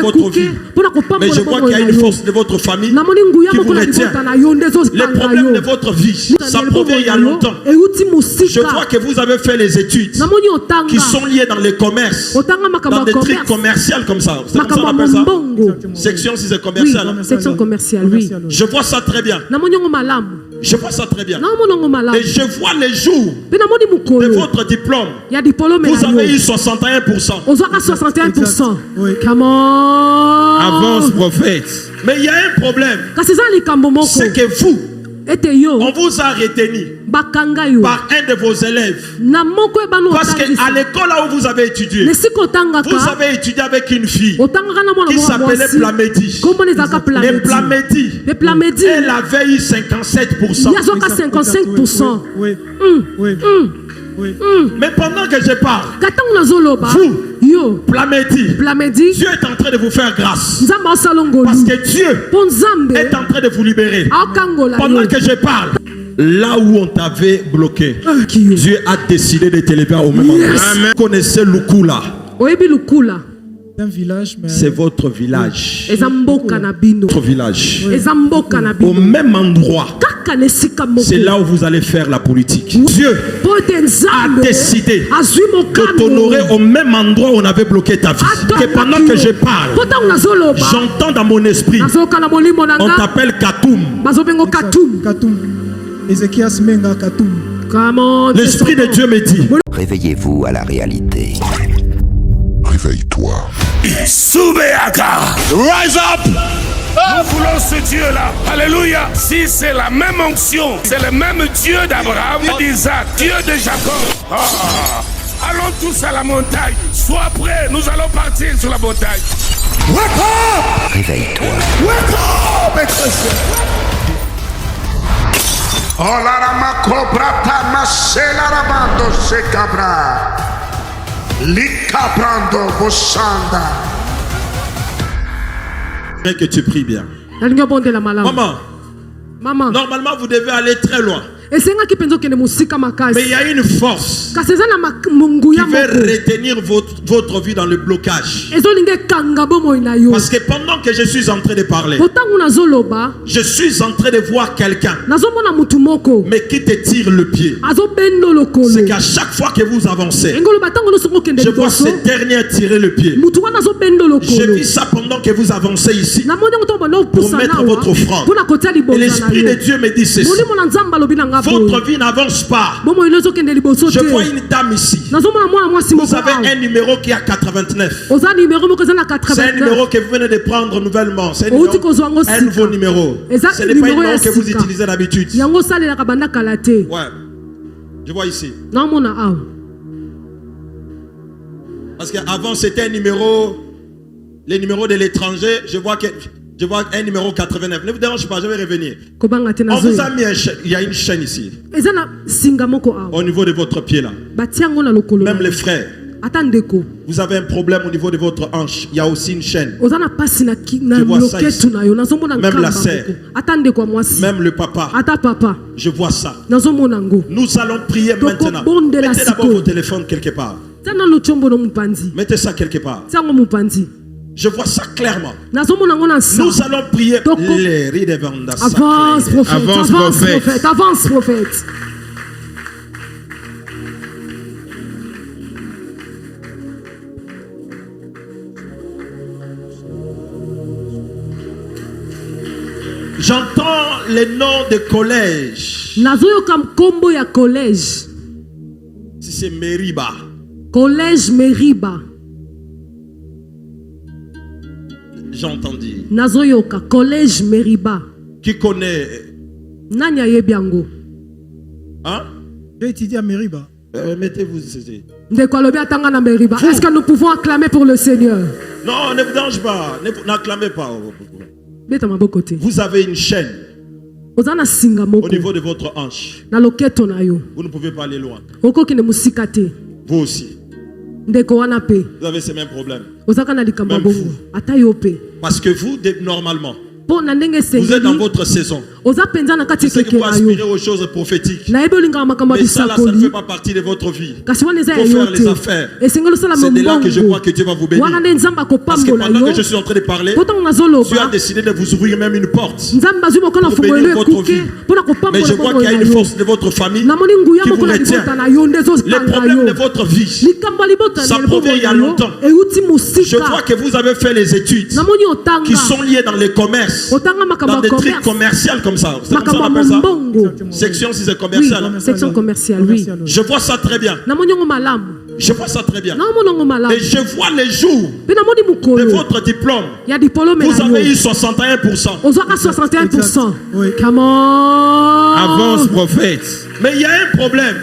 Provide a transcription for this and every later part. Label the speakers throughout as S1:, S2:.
S1: votre vie. Mais je vois qu'il y a une force de votre famille qui vous retient. Les problèmes de votre vie, ça provient il y a longtemps. Je vois que vous avez fait les études qui sont liées dans les commerces, dans des trucs commerciaux comme ça. C'est comme ça qu'on appelle ça. Section si c'est commercial.
S2: Oui, section commerciale, oui.
S1: Je vois ça très bien. Je vois ça très bien. Et je vois les jours de votre diplôme. Vous avez eu 61%.
S2: Come on.
S1: Avance, prophète. Mais il y a un problème. C'est que vous, on vous a retenu par un de vos élèves. Parce qu'à l'école là où vous avez étudié, vous avez étudié avec une fille qui s'appelait Plamédi. Et Plamédi, elle avait eu 57%. Mais pendant que je parle, vous, Plamédi, Dieu est en train de vous faire grâce. Parce que Dieu est en train de vous libérer. Pendant que je parle, là où on t'avait bloqué, Dieu a décidé de te lever au même endroit. Vous connaissez Lukula? C'est votre village. Votre village. Au même endroit. C'est là où vous allez faire la politique. Dieu a décidé de t'honorer au même endroit où on avait bloqué ta vie. Que pendant que je parle, j'entends dans mon esprit, on t'appelle Katoum. L'esprit de Dieu me dit,
S3: réveillez-vous à la réalité.
S4: Réveille-toi.
S5: Soubeaka. Rise up. Nous voulons ce Dieu-là. Alléluia. Si c'est la même onction, c'est le même Dieu d'Abraham, d'Isaac, Dieu de Jacob. Allons tous à la montagne. Sois prêts, nous allons partir sur la montagne.
S4: Wake up.
S3: Réveille-toi.
S4: Wake up, Ecclesia. Oh la rama cobra ta masela ramando se cabra. Likabrando bossanda.
S1: Que tu pries bien. Maman, normalement vous devez aller très loin. Mais il y a une force qui veut retenir votre vie dans le blocage. Parce que pendant que je suis en train de parler, je suis en train de voir quelqu'un, mais qui te tire le pied. C'est qu'à chaque fois que vous avancez, je vois ce dernier tirer le piie. Je vis ça pendant que vous avancez ici pour mettre votre offrande. Et l'Esprit de Dieu me dit ceci: votre vie n'avance pas. Je vois une dame ici. Vous avez un numéro qui est à 89. C'est un numéro que vous venez de prendre nouvellement. C'est un nouveau numéro. Ce n'est pas un numéro que vous utilisez d'habitude. Ouais. Je vois ici. Parce qu'avant c'était un numéro, les numéros de l'étranger. Je vois un numéro 89. Ne vous dérange pas, je vais revenir. On vous a mis il y a une chaîne ici. Au niveau de votre pied là. Même les frères. Vous avez un problème au niveau de votre hanche. Il y a aussi une chaîne. Je vois ça ici. Même la sœur. Même le papa. Je vois ça. Nous allons prier maintenant. Mettez d'abord vos téléphones quelque part. Mettez ça quelque part. Je vois ça clairement. Nous allons prier.
S2: Avance, prophète. Avance, prophète.
S1: J'entends les noms de collèges. Si c'est Meriba.
S2: Collège Meriba.
S1: J'ai entendu.
S2: Nazoyoka, collège Meriba.
S1: Qui connaît?
S2: Nanya Yebiango.
S1: Hein?
S6: J'ai étudié à Meriba.
S1: Mettez-vous ici.
S2: Est-ce que nous pouvons acclamer pour le Seigneur?
S1: Non, ne vous dérange pas. N'acclamez pas. Vous avez une chaîne au niveau de votre hanche. Vous ne pouvez pas aller loin. Vous aussi. Vous avez ces mêmes problèmes. Même vous. Parce que vous, normalement, vous êtes dans votre saison.
S4: Je sais que vous aspirez aux choses prophétiques. Mais ça, là, ça ne fait pas partie de votre vie. Il faut faire les affaires. C'est de là que je crois que Dieu va vous bénir. Parce que pendant que je suis en train de parler, Dieu a décidé de vous ouvrir même une porte pour bénir votre vie. Mais je vois qu'il y a une force de votre famille qui vous retient. Les problèmes de votre vie, ça provient il y a longtemps. Je vois que vous avez fait les études qui sont liées dans les commerces, dans des trucs commerciaux comme ça. C'est comme ça qu'on appelle ça? Section si c'est commercial.
S2: Oui, section commerciale, oui.
S4: Je vois ça très bien. Je vois ça très bien. Et je vois les jours de votre diplôme. Vous avez eu 61%.
S2: Come on.
S5: Avance, prophète.
S4: Mais il y a un problème.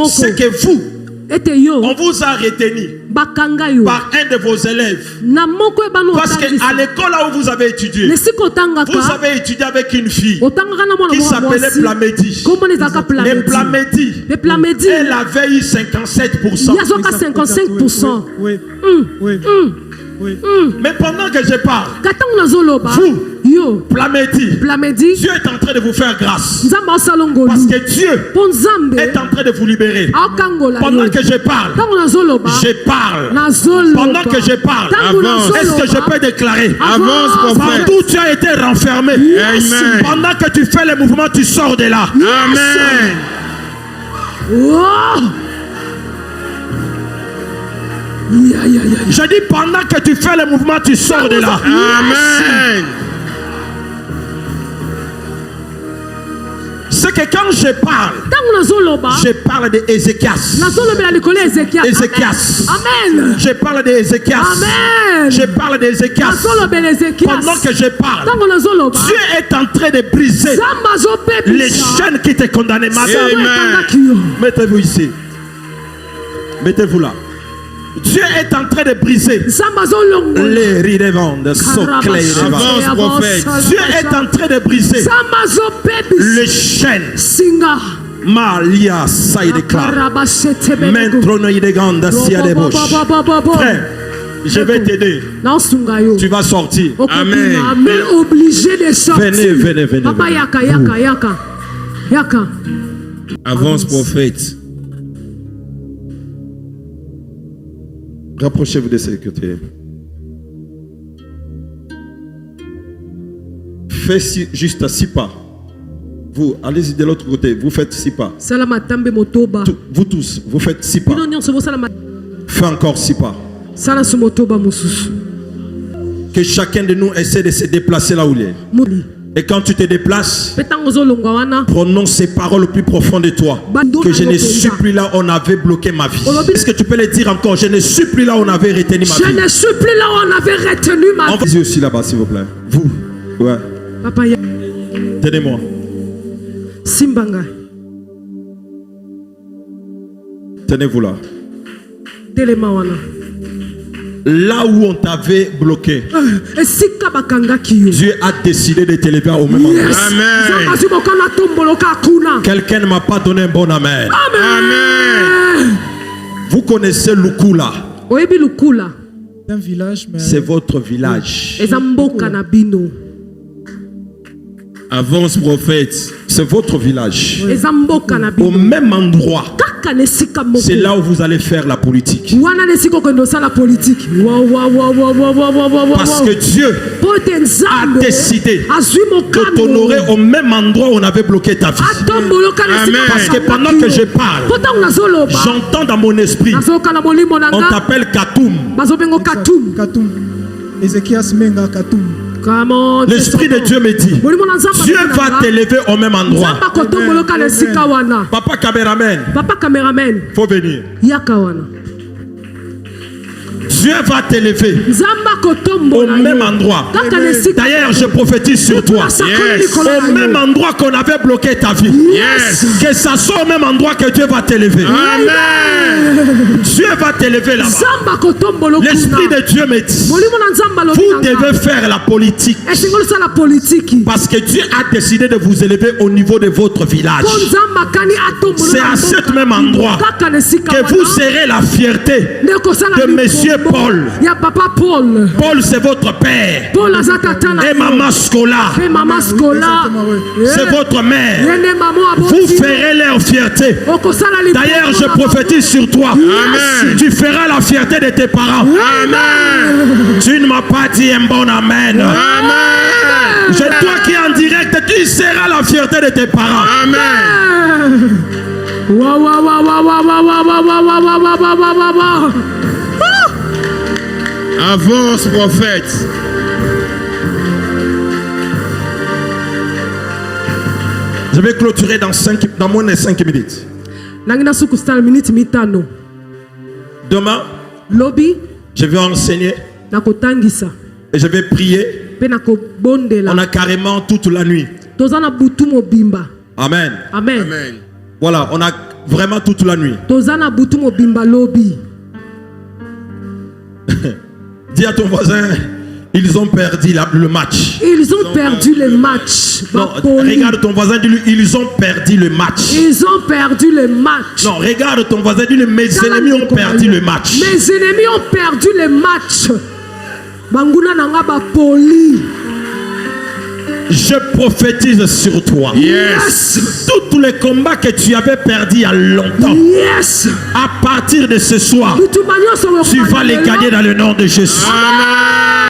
S4: C'est que vous, on vous a retenu par un de vos élèves. Parce qu'à l'école là où vous avez étudié, vous avez étudié avec une fille qui s'appelait Plamedi. Et Plamedi, elle avait eu 57%.
S2: 55%.
S5: Oui.
S4: Mais pendant que je parle, vous, Plamedi, Dieu est en train de vous faire grâce. Parce que Dieu est en train de vous libérer. Pendant que je parle, je parle. Pendant que je parle, avance. Est-ce que je peux déclarer?
S5: Avance, prophète.
S4: Partout tu as été renfermé.
S5: Amen.
S4: Pendant que tu fais le mouvement, tu sors de là.
S5: Amen.
S4: Je dis pendant que tu fais le mouvement, tu sors de là.
S5: Amen.
S4: C'est que quand je parle d'Ézéchias.
S2: Amen.
S4: Je parle d'Ézéchias.
S2: Amen.
S4: Je parle d'Ézéchias. Pendant que je parle, Dieu est en train de briser les chaînes qui te condamnaient. Mettez-vous ici. Mettez-vous là. Dieu est en train de briser les ridevandes.
S5: Avance, prophète.
S4: Dieu est en train de briser les chaînes. Malia Saïdeka. Mentronoïdeganda Siadebosh. Frère, je vais t'aider. Tu vas sortir.
S5: Amen.
S2: Obligé de sortir.
S4: Venez.
S2: Papa, yaka.
S5: Avance, prophète.
S4: Rapprochez-vous de ce côté. Faites juste 6 pas. Vous, allez-y de l'autre côté. Vous faites 6 pas. Vous tous, vous faites 6 pas. Faites encore 6 pas. Que chacun de nous essaie de se déplacer là où il est. Et quand tu te déplaces, prononce ces paroles au plus profond de toi. Que je ne suis plus là où on avait bloqué ma vie. Est-ce que tu peux le dire encore? Je ne suis plus là où on avait retenu ma vie.
S2: Je ne suis plus là où on avait retenu ma vie.
S4: Vas-y aussi là-bas, s'il vous plaît. Vous. Ouais.
S2: Papa,
S4: tenez-moi.
S2: Simbanga.
S4: Tenez-vous là.
S2: Telemawana.
S4: Là où on t'avait bloqué, Dieu a décidé de t'élever au même endroit.
S5: Amen.
S4: Quelqu'un ne m'a pas donné un bon amen.
S5: Amen.
S4: Vous connaissez Lukula?
S6: Un village, mais
S4: c'est votre village.
S5: Avance, prophète.
S4: C'est votre village.
S2: Oui.
S4: Au même endroit. C'est là où vous allez faire la politique. Parce que Dieu a décidé de t'honorer au même endroit où on avait bloqué ta vie.
S5: Amen.
S4: Parce que pendant que je parle, j'entends dans mon esprit, on t'appelle Katoum.
S6: Katoum. Ézéchias Menga Katoum.
S4: L'esprit de Dieu me dit, Dieu va t'élever au même endroit. Papa caméraman, faut venir. Dieu va t'élever au même endroit. D'ailleurs, je prophétise sur toi.
S5: Yes.
S4: Au même endroit qu'on avait bloqué ta vie.
S5: Yes.
S4: Que ça soit au même endroit que Dieu va t'élever.
S5: Amen.
S4: Dieu va t'élever là-bas. L'esprit de Dieu me dit, vous devez faire la politique. Parce que Dieu a décidé de vous élever au niveau de votre village. C'est à cet même endroit que vous serez la fierté de Monsieur Paul. Paul, c'est votre père. Et maman Scola, c'est votre mère. Vous ferez leur fierté. D'ailleurs, je prophétise sur toi. Amen. Tu feras la fierté de tes parents. Amen. Tu ne m'as pas dit un bon amen. Amen. Toi qui es en direct, tu seras la fierté de tes parents. Amen.
S5: Avance, prophète.
S4: Je vais clôturer dans moins de 5 minutes. Demain, je vais enseigner et je vais prier. On a carrément toute la nuit. Amen.
S2: Amen.
S4: Voilà, on a vraiment toute la nuit. Dis à ton voisin, ils ont perdu le match.
S2: Ils ont perdu le match.
S4: Non, regarde ton voisin, dis-lui, ils ont perdu le match.
S2: Ils ont perdu le match.
S4: Non, regarde ton voisin, dis-lui, mes ennemis ont perdu le match.
S2: Mes ennemis ont perdu le match. Banguna nanga ba poli.
S4: Je prophétise sur toi.
S2: Yes.
S4: Tous les combats que tu avais perdus il y a longtemps.
S2: Yes.
S4: À partir de ce soir, tu vas les gagner dans le nom de Jésus. Amen.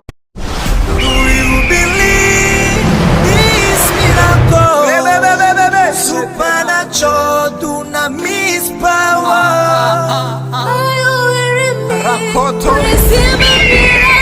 S7: Supernatural dunamis power. Receive a miracle.